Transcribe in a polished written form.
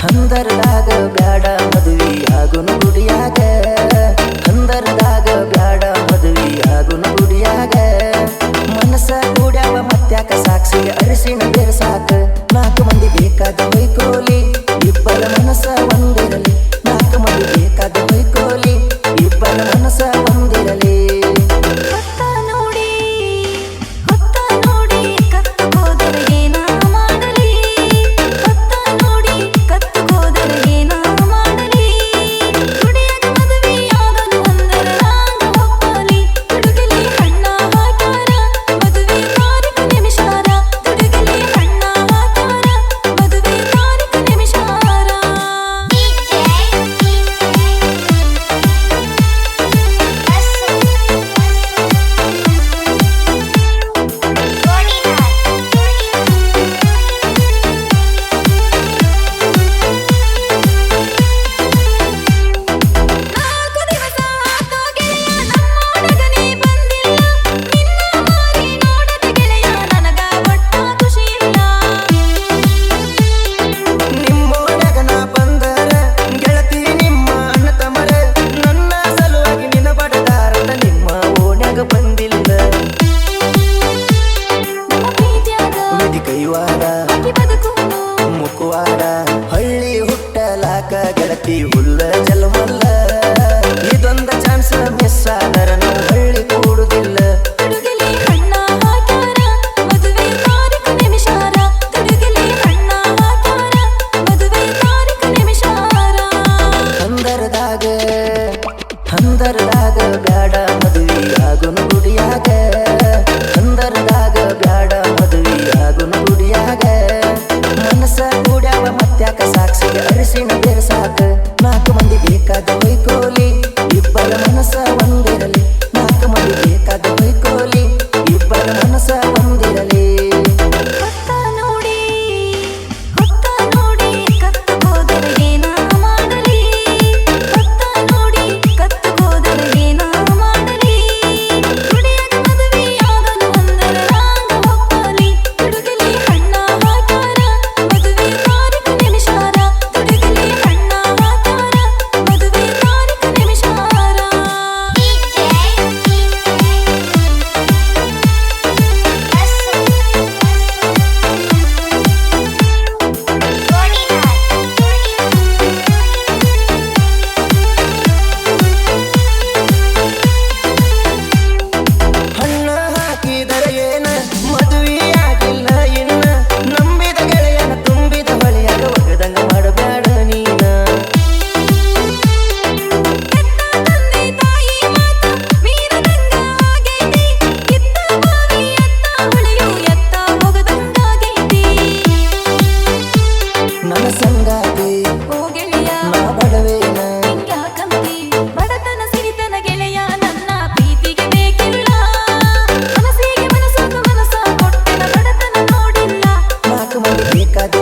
ಹಂದರದಾಗ ಬ್ಯಾಡ ಮದುವೆ ಆಗುನು ಗುಡಿಯಾಗ ಹಂದರದಾಗ ಬ್ಯಾಡ ಮದುವೆ ಆಗುನು ಗುಡಿಯಾಗ ಮನಸ ಕೂಡ್ಯಾವ ಮತ್ಯಾಕ ಸಾಕ್ಷಿಗೆ ಅರಿಸಿನ ಬೆರಸಾಕ ನಾಲ್ಕು ಮಂದಿ ಬೇಕಾದ ಬೈಕೋಲಿ ಇಬ್ಬರ ಮನಸ ಒಂದಿರಲಿ ನಾಲ್ಕು ಮಂದಿ ಬೇಕಾದ ಬೈಕೋಲಿ ಇಬ್ಬರ ಮನಸ ಒಂದಿರಲಿ ಹಳ್ಳಿ ಹುಟ್ಟಲಾಕ ಗೆಳತಿ ಹುಲ್ಲ ಜಲಮಲ್ಲ ಇದೊಂದ ಚಾನ್ಸ್ ಮಿಸ್ ಆದರ ನಾವು ಹಳ್ಳಿ ಕೂಡುದಿಲ್ಲ ಹಂದರದಾಗ ಬ್ಯಾಡ ಮದುವೆ ಆಗುನು ಗುಡಿಯಾಗ ಹಂದರದಾಗ ಬ್ಯಾಡ ಮದುವೆ ಆಗುನು ಗುಡಿಯಾಗ ಮನಸ ಕೂಡ್ಯಾವ ಮತ್ಯಾಕ ಸಾಕ್ಷಿಗೆ ಅರಿಸಿನ ಬೆರಸಾಕ ನಾಲ್ಕು ಮಂದಿ ಬೇಕಾದ ಬೈಕೋಲಿ ಇಬ್ಬರ ಮನಸ ಒಂದಿರಲಿ ನಾಲ್ಕು ಮಂದಿ ಬೇಕಾದ ಬೈಕೋಲಿ ಇಬ್ಬರ ಮನಸ ಒಂದಿರಲಿ ಬೇಕಾದ